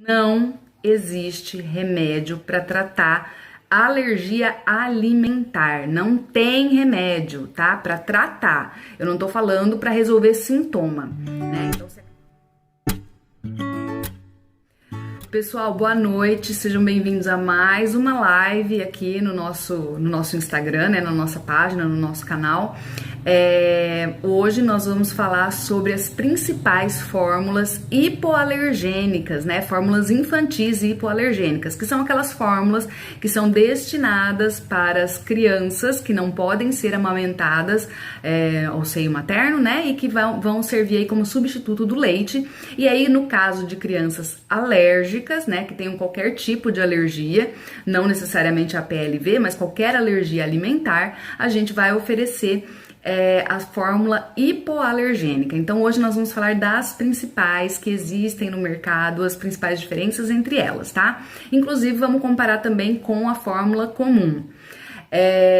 Não existe remédio para tratar alergia alimentar. Não tem remédio, tá? Para tratar. Eu não tô falando para resolver sintoma, né? Então, pessoal, boa noite, sejam bem-vindos a mais uma live aqui no nosso Instagram, né, na nossa página, no nosso canal. Hoje nós vamos falar sobre as principais fórmulas hipoalergênicas, né, fórmulas infantis e hipoalergênicas, que são aquelas fórmulas que são destinadas para as crianças que não podem ser amamentadas ao seio materno, né, e que vão servir aí como substituto do leite. E aí, no caso de crianças alérgicas, né, que tenham qualquer tipo de alergia, não necessariamente a PLV, mas qualquer alergia alimentar, a gente vai oferecer a fórmula hipoalergênica. Então hoje nós vamos falar das principais que existem no mercado, as principais diferenças entre elas, tá? Inclusive vamos comparar também com a fórmula comum.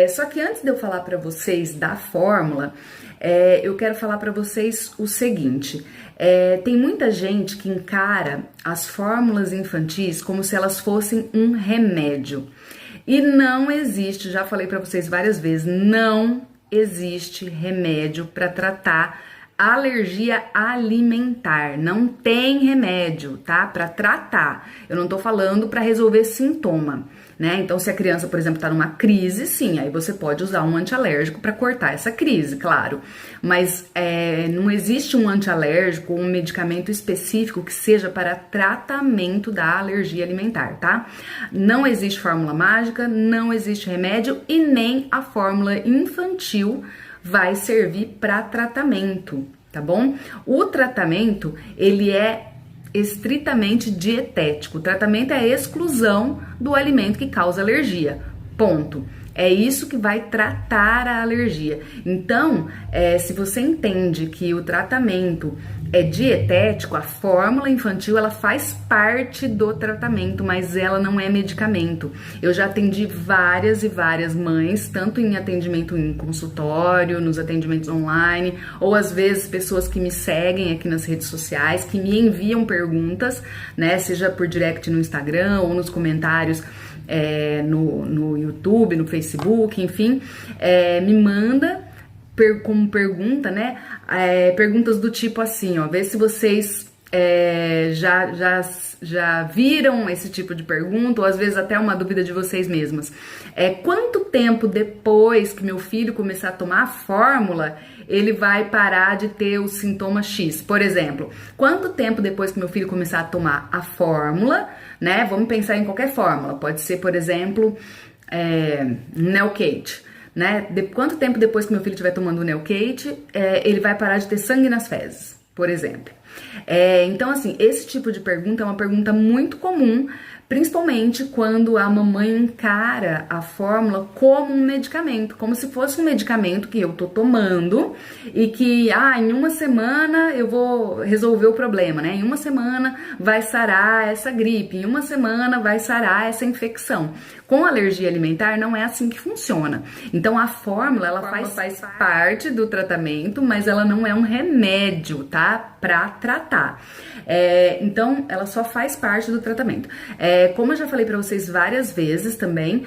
Só que antes de eu falar para vocês da fórmula, eu quero falar para vocês o seguinte: tem muita gente que encara as fórmulas infantis como se elas fossem um remédio. E não existe, já falei para vocês várias vezes, não existe remédio para tratar alergia alimentar. Não tem remédio, tá? Para tratar. Eu não tô falando para resolver sintoma, né? Então, se a criança, por exemplo, tá numa crise, sim, aí você pode usar um antialérgico para cortar essa crise, claro. Mas não existe um antialérgico ou um medicamento específico que seja para tratamento da alergia alimentar, tá? Não existe fórmula mágica, não existe remédio e nem a fórmula infantil vai servir para tratamento, tá bom? O tratamento, ele é estritamente dietético. O tratamento é a exclusão do alimento que causa alergia, ponto. É isso que vai tratar a alergia. Então, se você entende que o tratamento é dietético, a fórmula infantil, ela faz parte do tratamento, mas ela não é medicamento. Eu já atendi várias e várias mães, tanto em atendimento em consultório, nos atendimentos online, ou às vezes pessoas que me seguem aqui nas redes sociais, que me enviam perguntas, né, seja por direct no Instagram ou nos comentários no YouTube, no Facebook, enfim, me manda como pergunta, né? Perguntas do tipo assim, ó, vê se vocês já viram esse tipo de pergunta, ou às vezes até uma dúvida de vocês mesmas. Quanto tempo depois que meu filho começar a tomar a fórmula, ele vai parar de ter o sintoma X? Por exemplo, quanto tempo depois que meu filho começar a tomar a fórmula, né? Vamos pensar em qualquer fórmula, pode ser, por exemplo, Nelcate, né? Quanto tempo depois que meu filho estiver tomando o Nelcate, ele vai parar de ter sangue nas fezes, por exemplo. Então, assim, esse tipo de pergunta é uma pergunta muito comum, principalmente quando a mamãe encara a fórmula como um medicamento, como se fosse um medicamento que eu tô tomando e que, em uma semana eu vou resolver o problema, né? Em uma semana vai sarar essa gripe, em uma semana vai sarar essa infecção. Com alergia alimentar não é assim que funciona. Então a fórmula, ela faz parte do tratamento, mas ela não é um remédio, tá? Pra tratar. Então ela só faz parte do tratamento. Como eu já falei pra vocês várias vezes também,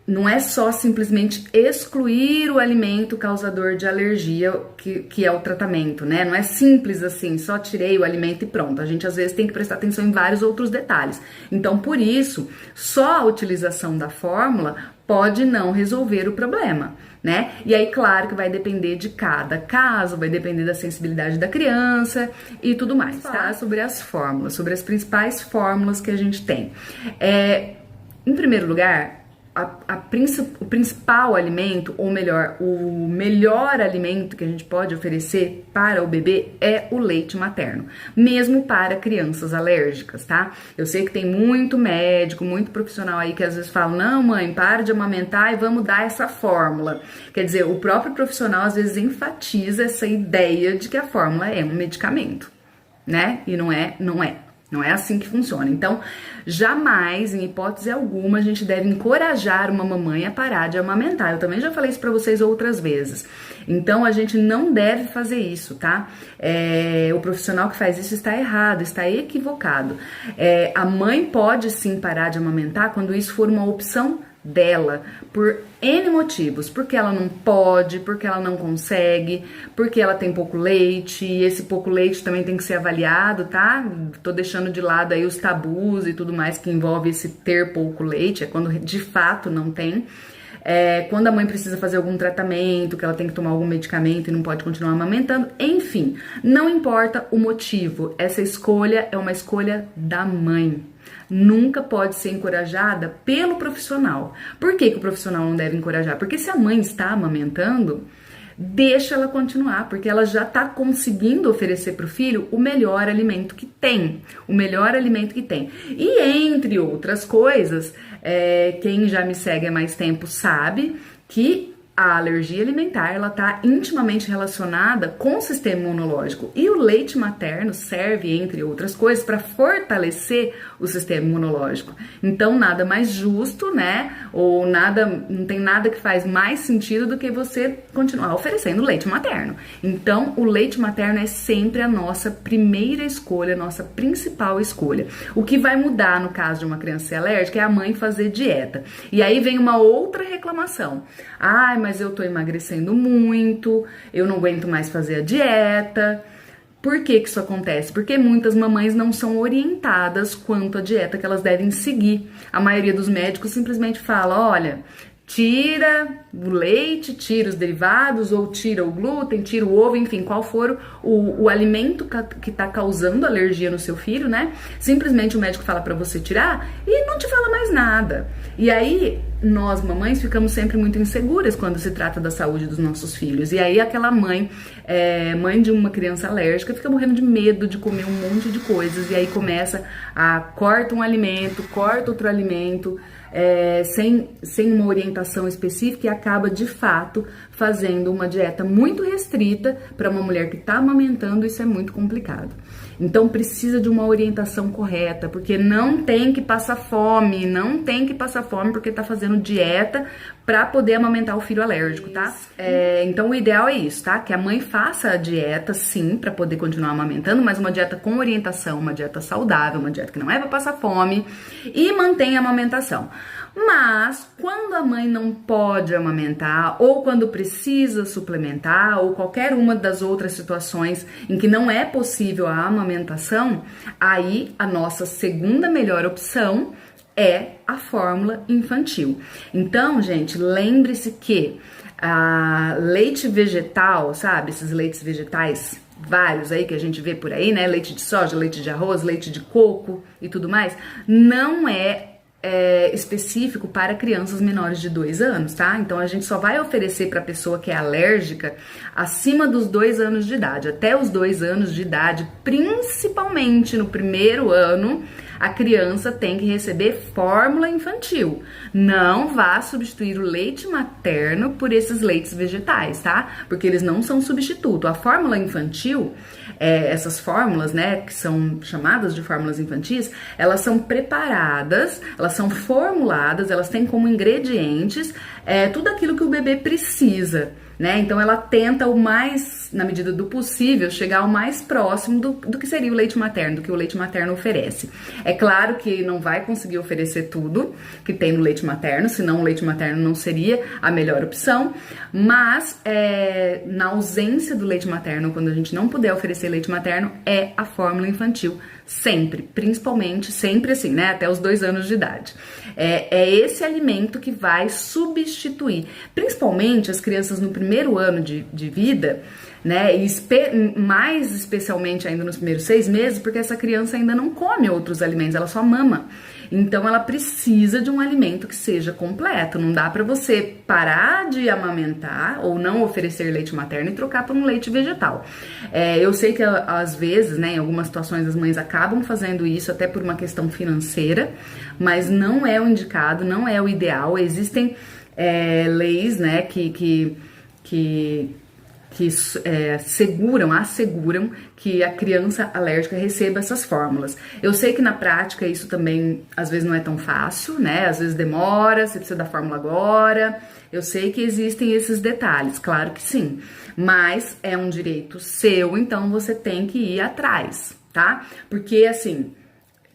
não é só simplesmente excluir o alimento causador de alergia que é o tratamento, né? Não é simples assim, só tirei o alimento e pronto. A gente às vezes tem que prestar atenção em vários outros detalhes. Então, por isso, só a utilização da fórmula pode não resolver o problema, né? E aí, claro que vai depender de cada caso, vai depender da sensibilidade da criança e tudo mais, tá? Sobre as fórmulas, sobre as principais fórmulas que a gente tem. Em primeiro lugar, o principal alimento, ou melhor, o melhor alimento que a gente pode oferecer para o bebê é o leite materno, mesmo para crianças alérgicas, tá? Eu sei que tem muito médico, muito profissional aí que às vezes fala, não, mãe, para de amamentar e vamos dar essa fórmula. Quer dizer, o próprio profissional às vezes enfatiza essa ideia de que a fórmula é um medicamento, né? E não é. Não é assim que funciona. Então, jamais, em hipótese alguma, a gente deve encorajar uma mamãe a parar de amamentar. Eu também já falei isso pra vocês outras vezes. Então, a gente não deve fazer isso, tá? O profissional que faz isso está errado, está equivocado. A mãe pode sim parar de amamentar quando isso for uma opção dela, por N motivos, porque ela não pode, porque ela não consegue, porque ela tem pouco leite, e esse pouco leite também tem que ser avaliado, tá? Tô deixando de lado aí os tabus e tudo mais que envolve esse ter pouco leite, é quando de fato não tem. Quando a mãe precisa fazer algum tratamento, que ela tem que tomar algum medicamento e não pode continuar amamentando, enfim, não importa o motivo, essa escolha é uma escolha da mãe. Nunca pode ser encorajada pelo profissional. Por que o profissional não deve encorajar? Porque se a mãe está amamentando, deixa ela continuar, porque ela já está conseguindo oferecer para o filho o melhor alimento que tem. O melhor alimento que tem. E entre outras coisas, quem já me segue há mais tempo sabe que a alergia alimentar, ela está intimamente relacionada com o sistema imunológico. E o leite materno serve, entre outras coisas, para fortalecer o sistema imunológico. Então, nada mais justo, né? Ou não tem nada que faz mais sentido do que você continuar oferecendo leite materno. Então, o leite materno é sempre a nossa primeira escolha, a nossa principal escolha. O que vai mudar no caso de uma criança ser alérgica é a mãe fazer dieta. E aí vem uma outra reclamação. Mas eu tô emagrecendo muito, eu não aguento mais fazer a dieta. Por que isso acontece? Porque muitas mamães não são orientadas quanto à dieta que elas devem seguir. A maioria dos médicos simplesmente fala, olha, tira o leite, tira os derivados, ou tira o glúten, tira o ovo, enfim, qual for o alimento que tá causando alergia no seu filho, né? Simplesmente o médico fala pra você tirar e não te fala mais nada. E aí, nós mamães ficamos sempre muito inseguras quando se trata da saúde dos nossos filhos. E aí aquela mãe de uma criança alérgica, fica morrendo de medo de comer um monte de coisas. E aí começa corta um alimento, corta outro alimento, sem uma orientação específica, e acaba de fato fazendo uma dieta muito restrita para uma mulher que está amamentando. Isso é muito complicado. Então precisa de uma orientação correta, porque não tem que passar fome, porque tá fazendo dieta para poder amamentar o filho alérgico, tá? Então o ideal é isso, tá? Que a mãe faça a dieta, sim, para poder continuar amamentando, mas uma dieta com orientação, uma dieta saudável, uma dieta que não é para passar fome, e mantenha a amamentação. Mas quando a mãe não pode amamentar, ou quando precisa suplementar, ou qualquer uma das outras situações em que não é possível a amamentação, aí a nossa segunda melhor opção é a fórmula infantil. Então, gente, lembre-se que leite vegetal, sabe? Esses leites vegetais vários aí que a gente vê por aí, né? Leite de soja, leite de arroz, leite de coco e tudo mais, não é específico para crianças menores de 2 anos, tá? Então a gente só vai oferecer para pessoa que é alérgica acima dos 2 anos de idade. Até os 2 anos de idade, principalmente no primeiro ano, a criança tem que receber fórmula infantil. Não vá substituir o leite materno por esses leites vegetais, tá? Porque eles não são substituto. A fórmula infantil, essas fórmulas, né, que são chamadas de fórmulas infantis, elas são preparadas, elas são formuladas, elas têm como ingredientes tudo aquilo que o bebê precisa, né? Então ela tenta o mais, na medida do possível, chegar ao mais próximo do que seria o leite materno, do que o leite materno oferece. É claro que não vai conseguir oferecer tudo que tem no leite materno, senão o leite materno não seria a melhor opção, mas na ausência do leite materno, quando a gente não puder oferecer leite materno, é a fórmula infantil. Sempre, principalmente, sempre assim, né? Até os 2 anos de idade. É esse alimento que vai substituir, principalmente as crianças no primeiro ano de vida, né? E mais especialmente ainda nos primeiros 6 meses, porque essa criança ainda não come outros alimentos, ela só mama. Então ela precisa de um alimento que seja completo. Não dá pra você parar de amamentar ou não oferecer leite materno e trocar por um leite vegetal. Eu sei que às vezes, né, em algumas situações as mães acabam fazendo isso até por uma questão financeira, mas não é o indicado, não é o ideal. Existem leis, né, que asseguram que a criança alérgica receba essas fórmulas. Eu sei que na prática isso também às vezes não é tão fácil, né? Às vezes demora, você precisa da fórmula agora. Eu sei que existem esses detalhes, claro que sim. Mas é um direito seu, então você tem que ir atrás, tá? Porque assim,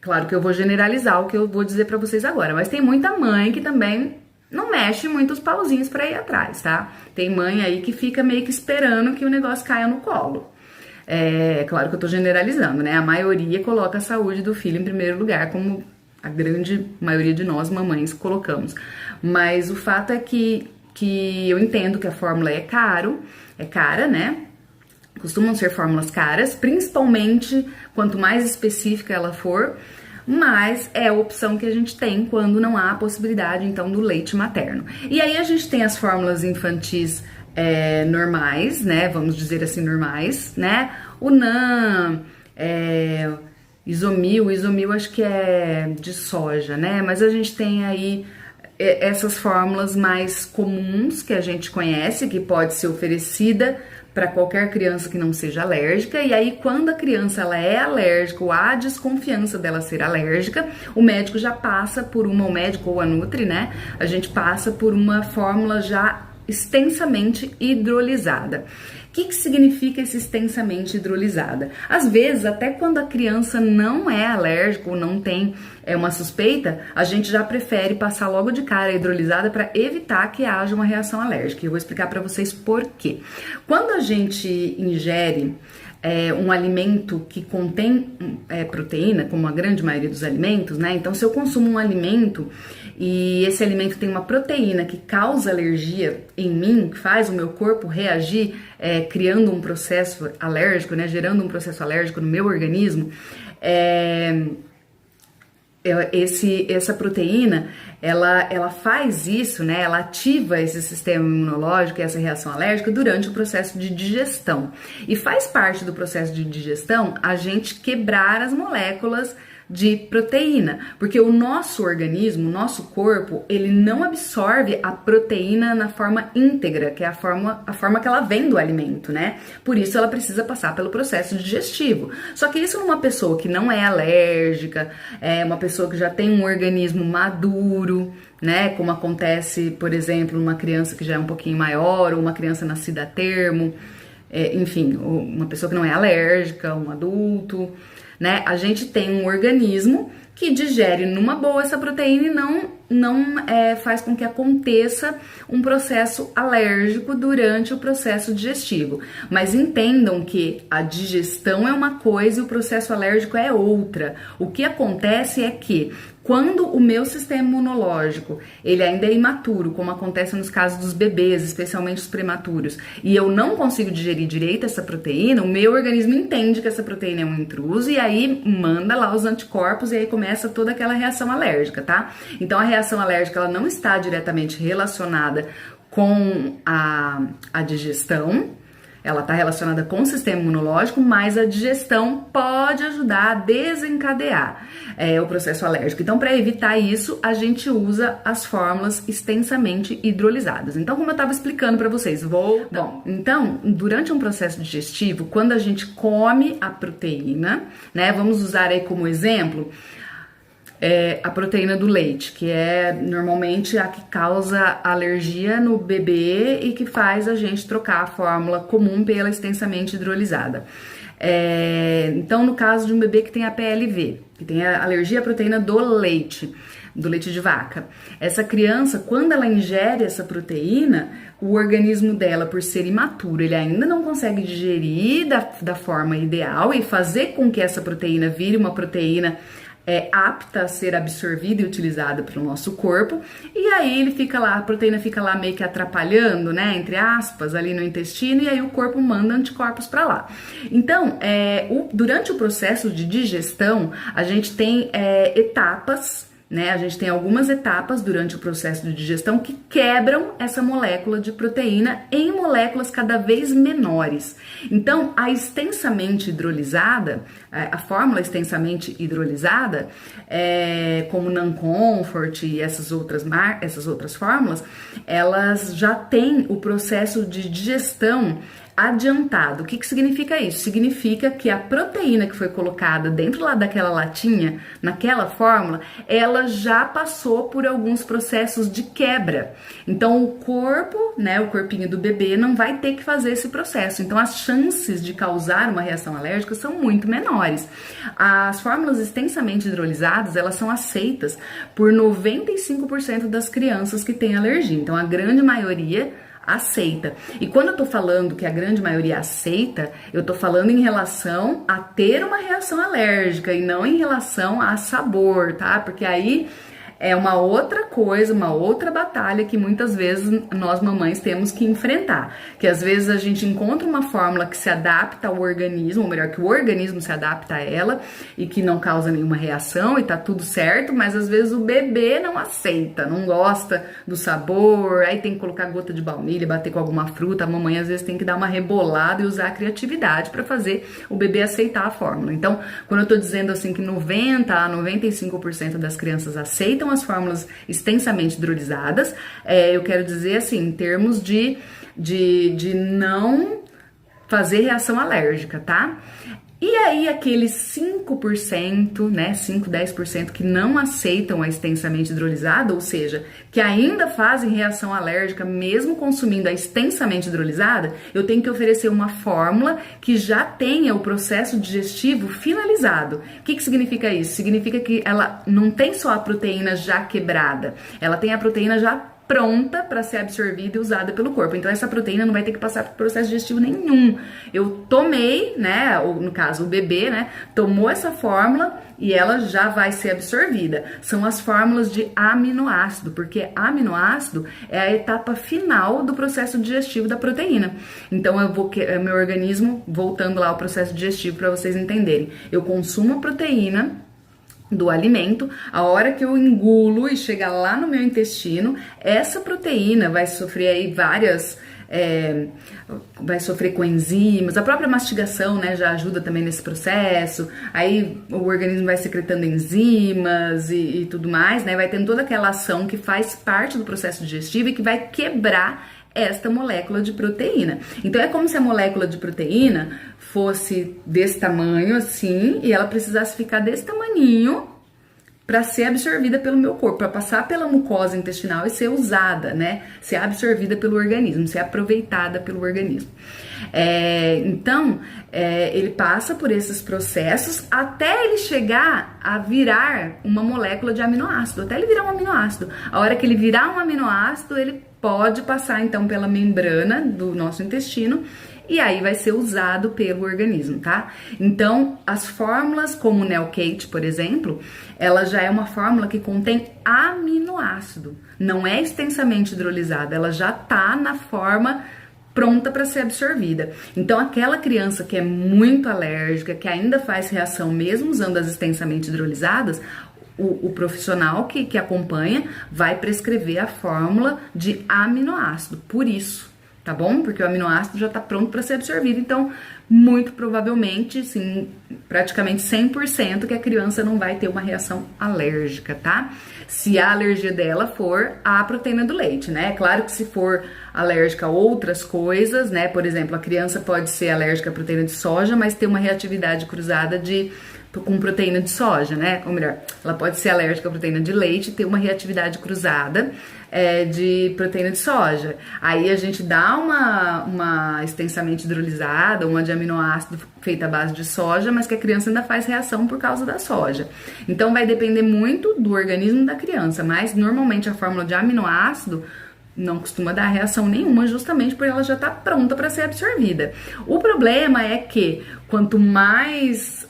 claro que eu vou generalizar o que eu vou dizer pra vocês agora, mas tem muita mãe que também não mexe muito os pauzinhos pra ir atrás, tá? Tem mãe aí que fica meio que esperando que o negócio caia no colo. É claro que eu tô generalizando, né? A maioria coloca a saúde do filho em primeiro lugar, como a grande maioria de nós, mamães, colocamos. Mas o fato é que eu entendo que a fórmula é cara, né? Costumam ser fórmulas caras, principalmente quanto mais específica ela for, mas é a opção que a gente tem quando não há a possibilidade, então, do leite materno. E aí a gente tem as fórmulas infantis normais, né? Vamos dizer assim, normais, né? O NAN, Isomil acho que é de soja, né? Mas a gente tem aí essas fórmulas mais comuns que a gente conhece, que pode ser oferecida para qualquer criança que não seja alérgica, e aí quando a criança ela é alérgica ou há desconfiança dela ser alérgica, o médico já passa por o médico ou a Nutri, né? A gente passa por uma fórmula já extensamente hidrolisada. O que significa esse extensamente hidrolisada? Às vezes, até quando a criança não é alérgica ou não tem uma suspeita, a gente já prefere passar logo de cara a hidrolisada para evitar que haja uma reação alérgica. Eu vou explicar para vocês por quê. Quando a gente ingere um alimento que contém proteína, como a grande maioria dos alimentos, né? Então, se eu consumo um alimento e esse alimento tem uma proteína que causa alergia em mim, que faz o meu corpo reagir, criando um processo alérgico, né? Gerando um processo alérgico no meu organismo, essa proteína, ela faz isso, né? Ela ativa esse sistema imunológico e essa reação alérgica durante o processo de digestão. E faz parte do processo de digestão a gente quebrar as moléculas de proteína, porque o nosso organismo, o nosso corpo, ele não absorve a proteína na forma íntegra, que é a forma que ela vem do alimento, né? Por isso ela precisa passar pelo processo digestivo. Só que isso numa pessoa que não é alérgica, uma pessoa que já tem um organismo maduro, né? Como acontece, por exemplo, numa criança que já é um pouquinho maior, ou uma criança nascida a termo, enfim, uma pessoa que não é alérgica, um adulto, né? A gente tem um organismo que digere numa boa essa proteína e não faz com que aconteça um processo alérgico durante o processo digestivo. Mas entendam que a digestão é uma coisa e o processo alérgico é outra. O que acontece é que quando o meu sistema imunológico, ele ainda é imaturo, como acontece nos casos dos bebês, especialmente os prematuros, e eu não consigo digerir direito essa proteína, o meu organismo entende que essa proteína é um intruso e aí manda lá os anticorpos e aí começa toda aquela reação alérgica, tá? Então a reação alérgica, ela não está diretamente relacionada com a digestão, ela está relacionada com o sistema imunológico, mas a digestão pode ajudar a desencadear o processo alérgico. Então, para evitar isso, a gente usa as fórmulas extensamente hidrolisadas. Então, como eu estava explicando para vocês, Bom, então, durante um processo digestivo, quando a gente come a proteína, né, vamos usar aí como exemplo a proteína do leite, que é normalmente a que causa alergia no bebê e que faz a gente trocar a fórmula comum pela extensamente hidrolisada. Então, no caso de um bebê que tem a PLV, que tem a alergia à proteína do leite de vaca, essa criança, quando ela ingere essa proteína, o organismo dela, por ser imaturo, ele ainda não consegue digerir da forma ideal e fazer com que essa proteína vire uma proteína apta a ser absorvida e utilizada pelo nosso corpo, e aí ele fica lá, a proteína fica lá meio que atrapalhando, né, entre aspas, ali no intestino, e aí o corpo manda anticorpos para lá. Então, durante o processo de digestão, a gente tem etapas, né? A gente tem algumas etapas durante o processo de digestão que quebram essa molécula de proteína em moléculas cada vez menores. Então, a extensamente hidrolisada, a fórmula extensamente hidrolisada, como Nancomfort e essas outras fórmulas, elas já têm o processo de digestão adiantado. O que significa isso? Significa que a proteína que foi colocada dentro lá daquela latinha, naquela fórmula, ela já passou por alguns processos de quebra. Então o corpo, né, o corpinho do bebê não vai ter que fazer esse processo. Então as chances de causar uma reação alérgica são muito menores. As fórmulas extensamente hidrolisadas, elas são aceitas por 95% das crianças que têm alergia. Então a grande maioria aceita. E quando eu tô falando que a grande maioria aceita, eu tô falando em relação a ter uma reação alérgica e não em relação a sabor, tá? Porque aí é uma outra coisa, uma outra batalha que muitas vezes nós mamães temos que enfrentar. Que às vezes a gente encontra uma fórmula que se adapta ao organismo, ou melhor, que o organismo se adapta a ela e que não causa nenhuma reação e tá tudo certo, mas às vezes o bebê não aceita, não gosta do sabor, aí tem que colocar gota de baunilha, bater com alguma fruta, a mamãe às vezes tem que dar uma rebolada e usar a criatividade para fazer o bebê aceitar a fórmula. Então, quando eu tô dizendo assim que 90 a 95% das crianças aceitam as fórmulas extensamente hidrolisadas, eu quero dizer assim, em termos de não fazer reação alérgica, tá? E aí aqueles 5%, né, 5, 10% que não aceitam a extensamente hidrolisada, ou seja, que ainda fazem reação alérgica mesmo consumindo a extensamente hidrolisada, eu tenho que oferecer uma fórmula que já tenha o processo digestivo finalizado. O que significa isso? Significa que ela não tem só a proteína já quebrada, ela tem a proteína já pronta para ser absorvida e usada pelo corpo. Então essa proteína não vai ter que passar por processo digestivo nenhum. Eu tomei, né, ou no caso o bebê, né, tomou essa fórmula e ela já vai ser absorvida. São as fórmulas de aminoácido, porque aminoácido é a etapa final do processo digestivo da proteína. Então meu organismo, voltando lá ao processo digestivo para vocês entenderem, eu consumo a proteína do alimento, a hora que eu engulo e chega lá no meu intestino, essa proteína vai sofrer aí vai sofrer com enzimas, a própria mastigação, né, já ajuda também nesse processo, aí o organismo vai secretando enzimas e tudo mais, né, vai tendo toda aquela ação que faz parte do processo digestivo e que vai quebrar esta molécula de proteína. Então é como se a molécula de proteína fosse desse tamanho assim e ela precisasse ficar desse tamaninho para ser absorvida pelo meu corpo, para passar pela mucosa intestinal e ser usada, né? Ser absorvida pelo organismo, ser aproveitada pelo organismo. Então, ele passa por esses processos até ele chegar a virar uma molécula de aminoácido, até ele virar um aminoácido. A hora que ele virar um aminoácido, ele pode passar então pela membrana do nosso intestino e aí vai ser usado pelo organismo, tá? Então, as fórmulas como o Nelcate, por exemplo, ela já é uma fórmula que contém aminoácido, não é extensamente hidrolisada, ela já tá na forma pronta para ser absorvida. Então, aquela criança que é muito alérgica, que ainda faz reação mesmo usando as extensamente hidrolisadas, o profissional que acompanha vai prescrever a fórmula de aminoácido, por isso, tá bom? Porque o aminoácido já está pronto para ser absorvido, então, muito provavelmente, sim, praticamente 100% que a criança não vai ter uma reação alérgica, tá? Se a alergia dela for a proteína do leite, né? Claro que se for alérgica a outras coisas, né? Por exemplo, a criança pode ser alérgica à proteína de soja, mas ter uma reatividade cruzada com proteína de soja, né? Ou melhor, ela pode ser alérgica à proteína de leite e ter uma reatividade cruzada de proteína de soja. Aí a gente dá uma extensamente hidrolisada, uma de aminoácido feita à base de soja, mas que a criança ainda faz reação por causa da soja. Então vai depender muito do organismo da criança, mas normalmente a fórmula de aminoácido não costuma dar reação nenhuma, justamente porque ela já está pronta para ser absorvida. O problema é que quanto mais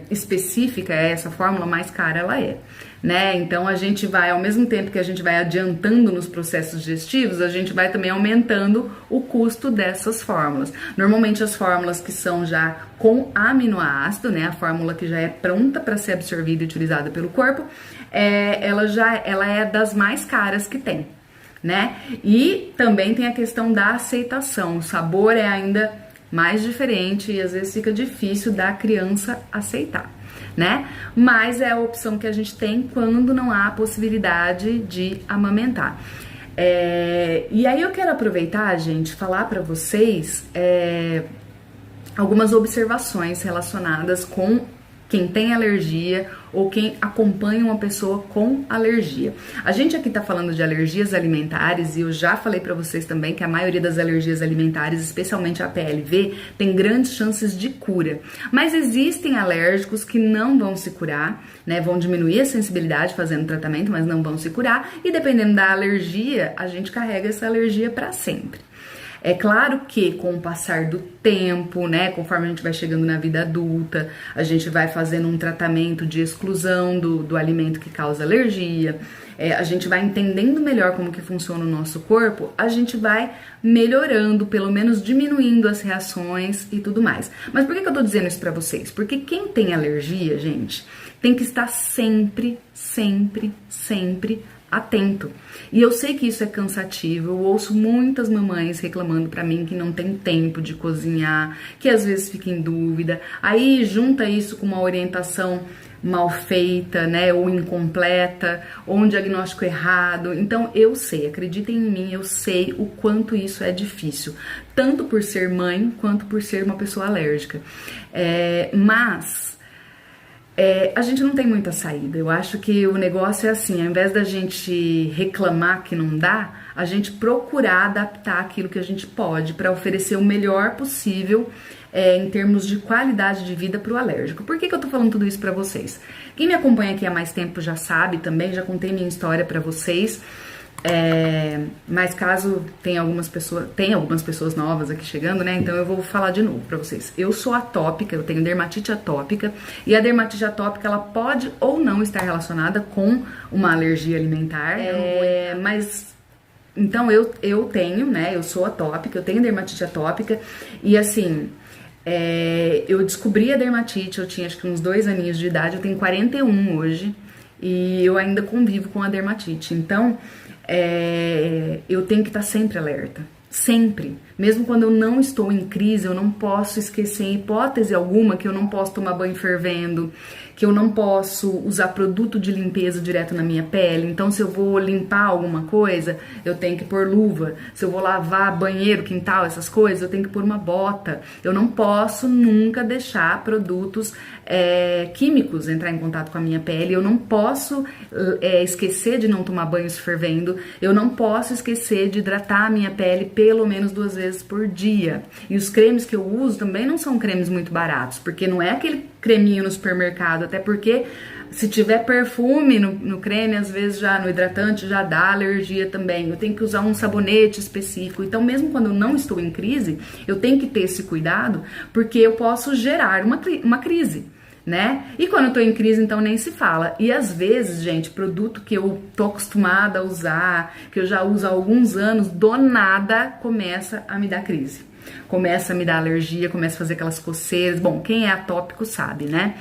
específica é essa fórmula, mais cara ela é, né? Então a gente vai, ao mesmo tempo que a gente vai adiantando nos processos digestivos, a gente vai também aumentando o custo dessas fórmulas. Normalmente as fórmulas que são já com aminoácido, né? A fórmula que já é pronta para ser absorvida e utilizada pelo corpo, ela é das mais caras que tem, né? E também tem a questão da aceitação. O sabor é ainda mais diferente e às vezes fica difícil da criança aceitar, né? Mas é a opção que a gente tem quando não há a possibilidade de amamentar. E aí eu quero aproveitar, gente, falar para vocês algumas observações relacionadas com quem tem alergia ou quem acompanha uma pessoa com alergia. A gente aqui tá falando de alergias alimentares e eu já falei pra vocês também que a maioria das alergias alimentares, especialmente a PLV, tem grandes chances de cura. Mas existem alérgicos que não vão se curar, né? Vão diminuir a sensibilidade fazendo tratamento, mas não vão se curar. E dependendo da alergia, a gente carrega essa alergia pra sempre. É claro que com o passar do tempo, né, conforme a gente vai chegando na vida adulta, a gente vai fazendo um tratamento de exclusão do alimento que causa alergia, a gente vai entendendo melhor como que funciona o nosso corpo, a gente vai melhorando, pelo menos diminuindo as reações e tudo mais. Mas por que eu tô dizendo isso pra vocês? Porque quem tem alergia, gente, tem que estar sempre atento. E eu sei que isso é cansativo, eu ouço muitas mamães reclamando pra mim que não tem tempo de cozinhar, que às vezes fica em dúvida, aí junta isso com uma orientação mal feita, né, ou incompleta, ou um diagnóstico errado. Então eu sei, acreditem em mim, eu sei o quanto isso é difícil, tanto por ser mãe, quanto por ser uma pessoa alérgica. Mas a gente não tem muita saída. Eu acho que o negócio é assim, ao invés da gente reclamar que não dá, a gente procurar adaptar aquilo que a gente pode para oferecer o melhor possível em termos de qualidade de vida para o alérgico. Por que eu tô falando tudo isso para vocês? Quem me acompanha aqui há mais tempo já sabe também, já contei minha história para vocês. Mas caso tenha algumas pessoas novas aqui chegando, né? Então eu vou falar de novo pra vocês. Eu sou atópica, eu tenho dermatite atópica, e a dermatite atópica ela pode ou não estar relacionada com uma alergia alimentar. Mas então eu tenho, né? Eu sou atópica, eu tenho dermatite atópica, e assim, eu descobri a dermatite, eu tinha acho que uns 2 aninhos de idade, eu tenho 41 hoje, e eu ainda convivo com a dermatite. Então eu tenho que estar sempre alerta, sempre. Mesmo quando eu não estou em crise, eu não posso esquecer, em hipótese alguma, que eu não posso tomar banho fervendo, que eu não posso usar produto de limpeza direto na minha pele. Então, se eu vou limpar alguma coisa, eu tenho que pôr luva. Se eu vou lavar banheiro, quintal, essas coisas, eu tenho que pôr uma bota. Eu não posso nunca deixar produtos químicos entrar em contato com a minha pele. Eu não posso esquecer de não tomar banhos fervendo. Eu não posso esquecer de hidratar a minha pele pelo menos 2 vezes por dia. E os cremes que eu uso também não são cremes muito baratos, porque não é aquele creminho no supermercado, até porque se tiver perfume no creme, às vezes já no hidratante já dá alergia também. Eu tenho que usar um sabonete específico. Então, mesmo quando eu não estou em crise, eu tenho que ter esse cuidado, porque eu posso gerar uma crise, né? E quando eu tô em crise, então nem se fala. E às vezes, gente, produto que eu tô acostumada a usar, que eu já uso há alguns anos, do nada começa a me dar crise. Começa a me dar alergia, começa a fazer aquelas coceiras. Bom, quem é atópico sabe, né?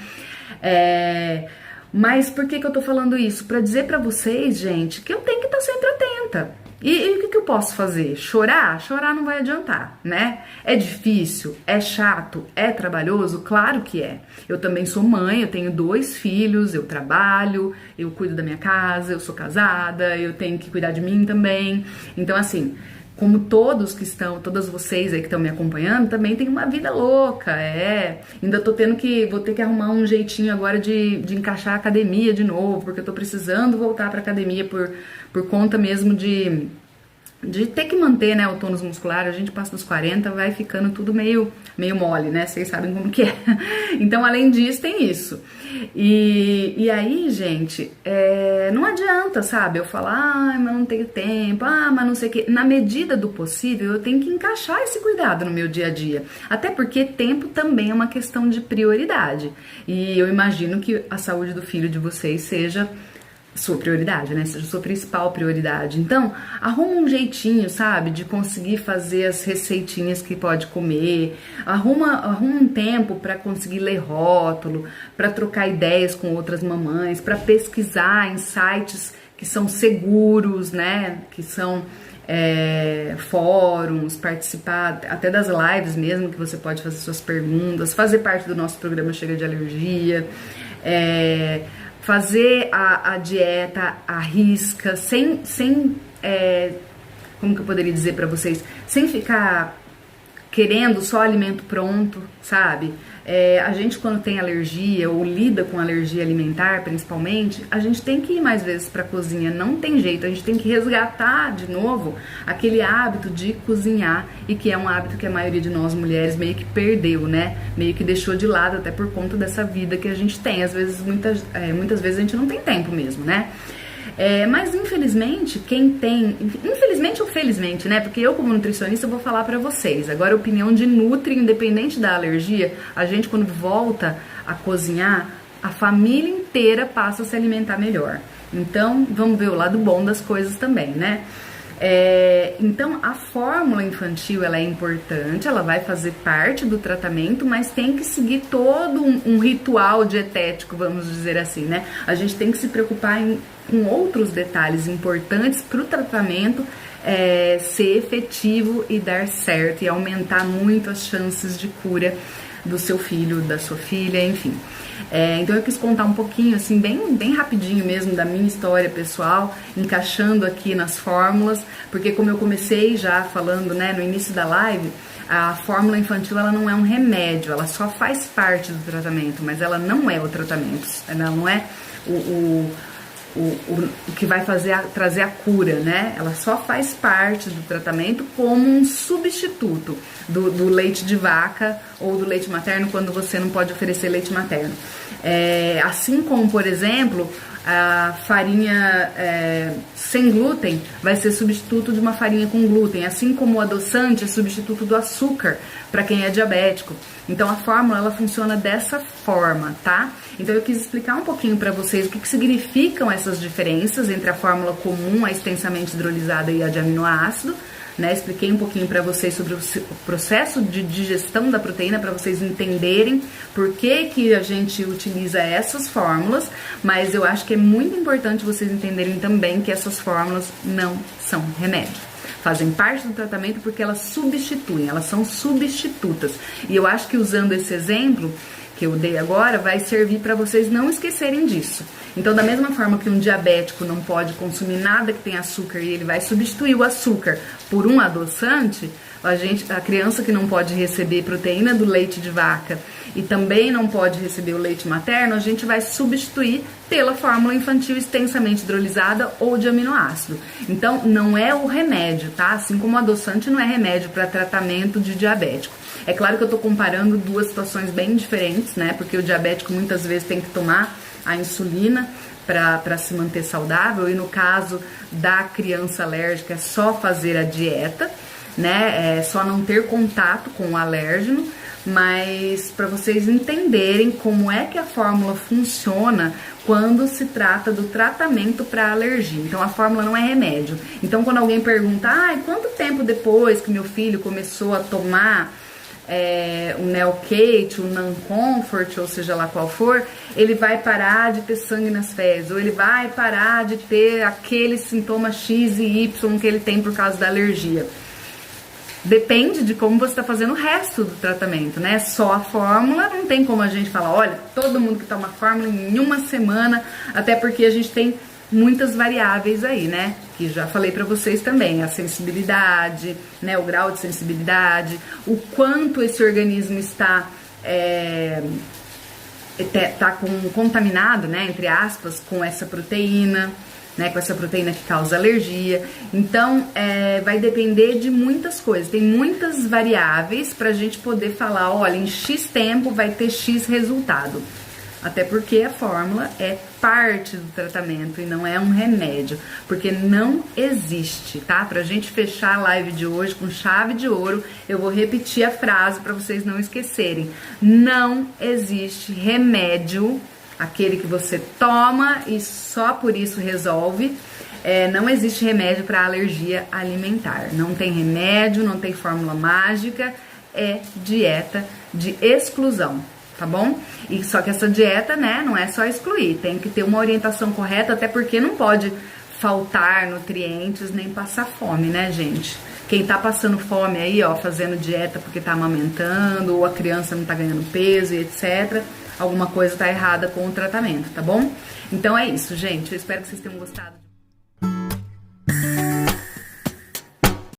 Mas por que eu tô falando isso? Pra dizer pra vocês, gente, que eu tenho que estar sempre atenta. E o que eu posso fazer? Chorar? Chorar não vai adiantar, né? É difícil? É chato? É trabalhoso? Claro que é. Eu também sou mãe, eu tenho 2 filhos, eu trabalho, eu cuido da minha casa, eu sou casada, eu tenho que cuidar de mim também. Então, assim, como todas vocês aí que estão me acompanhando, também tem uma vida louca, ainda vou ter que arrumar um jeitinho agora de encaixar a academia de novo, porque eu tô precisando voltar pra academia por conta mesmo de ter que manter, né, o tônus muscular. A gente passa dos 40, vai ficando tudo meio mole, né, vocês sabem como que é. Então, além disso, tem isso. E aí, gente, não adianta, sabe, eu falar, mas não tenho tempo, mas não sei o que. Na medida do possível, eu tenho que encaixar esse cuidado no meu dia a dia. Até porque tempo também é uma questão de prioridade. E eu imagino que a saúde do filho de vocês seja sua prioridade, né? Seja sua principal prioridade. Então, arruma um jeitinho, sabe? De conseguir fazer as receitinhas que pode comer. Arruma um tempo para conseguir ler rótulo, para trocar ideias com outras mamães, para pesquisar em sites que são seguros, né? Que são fóruns, participar até das lives mesmo, que você pode fazer suas perguntas, fazer parte do nosso programa Chega de Alergia, fazer a dieta à risca, sem como que eu poderia dizer pra vocês, sem ficar querendo só alimento pronto, sabe? A gente quando tem alergia ou lida com alergia alimentar, principalmente, a gente tem que ir mais vezes pra cozinha, não tem jeito, a gente tem que resgatar de novo aquele hábito de cozinhar, e que é um hábito que a maioria de nós mulheres meio que perdeu, né? Meio que deixou de lado, até por conta dessa vida que a gente tem. Às vezes, muitas vezes a gente não tem tempo mesmo, né? Mas infelizmente, quem tem... Infelizmente ou felizmente, né? Porque eu, como nutricionista, vou falar pra vocês. Agora, a opinião de nutri, independente da alergia, a gente, quando volta a cozinhar, a família inteira passa a se alimentar melhor. Então, vamos ver o lado bom das coisas também, né? Então, a fórmula infantil, ela é importante, ela vai fazer parte do tratamento, mas tem que seguir todo um ritual dietético, vamos dizer assim, né? A gente tem que se preocupar com outros detalhes importantes para o tratamento ser efetivo e dar certo, e aumentar muito as chances de cura do seu filho, da sua filha, enfim. Então eu quis contar um pouquinho, assim, bem rapidinho mesmo, da minha história pessoal, encaixando aqui nas fórmulas, porque como eu comecei já falando, né, no início da live, a fórmula infantil, ela não é um remédio, ela só faz parte do tratamento, mas ela não é o tratamento, ela não é o que vai trazer a cura, né? Ela só faz parte do tratamento como um substituto do leite de vaca ou do leite materno, quando você não pode oferecer leite materno. Assim como, por exemplo, a farinha sem glúten vai ser substituto de uma farinha com glúten, assim como o adoçante é substituto do açúcar para quem é diabético. Então a fórmula, ela funciona dessa forma, tá? Então eu quis explicar um pouquinho para vocês o que significam essas diferenças entre a fórmula comum, a extensamente hidrolisada e a de aminoácido, né? Expliquei um pouquinho para vocês sobre o processo de digestão da proteína, para vocês entenderem por que a gente utiliza essas fórmulas, mas eu acho que é muito importante vocês entenderem também que essas fórmulas não são remédio. Fazem parte do tratamento porque elas substituem, elas são substitutas. E eu acho que usando esse exemplo que eu dei agora, vai servir para vocês não esquecerem disso. Então, da mesma forma que um diabético não pode consumir nada que tem açúcar e ele vai substituir o açúcar por um adoçante, a criança que não pode receber proteína do leite de vaca e também não pode receber o leite materno, a gente vai substituir pela fórmula infantil extensamente hidrolisada ou de aminoácido. Então, não é o remédio, tá? Assim como o adoçante não é remédio para tratamento de diabético. É claro que eu tô comparando duas situações bem diferentes, né? Porque o diabético muitas vezes tem que tomar a insulina para se manter saudável, e no caso da criança alérgica é só fazer a dieta, né? É só não ter contato com o alérgeno. Mas para vocês entenderem como é que a fórmula funciona quando se trata do tratamento para alergia. Então a fórmula não é remédio. Então quando alguém pergunta, quanto tempo depois que meu filho começou a tomar o Neocate, o Nancomfort, ou seja lá qual for, ele vai parar de ter sangue nas fezes, ou ele vai parar de ter aquele sintoma X e Y que ele tem por causa da alergia. Depende de como você está fazendo o resto do tratamento, né? Só a fórmula, não tem como a gente falar, olha, todo mundo que toma fórmula em uma semana, até porque a gente tem muitas variáveis aí, né? Que já falei pra vocês também, a sensibilidade, né? O grau de sensibilidade, o quanto esse organismo está contaminado, né? Entre aspas, com essa proteína, né, com essa proteína que causa alergia. Então, vai depender de muitas coisas. Tem muitas variáveis pra gente poder falar, olha, em X tempo vai ter X resultado. Até porque a fórmula é parte do tratamento e não é um remédio. Porque não existe, tá? Pra gente fechar a live de hoje com chave de ouro, eu vou repetir a frase pra vocês não esquecerem. Não existe remédio, aquele que você toma e só por isso resolve. Não existe remédio para alergia alimentar. Não tem remédio, não tem fórmula mágica, é dieta de exclusão, tá bom? E só que essa dieta, né, não é só excluir, tem que ter uma orientação correta, até porque não pode faltar nutrientes nem passar fome, né, gente? Quem tá passando fome aí, ó, fazendo dieta porque tá amamentando, ou a criança não tá ganhando peso e etc., alguma coisa tá errada com o tratamento, tá bom? Então é isso, gente. Eu espero que vocês tenham gostado.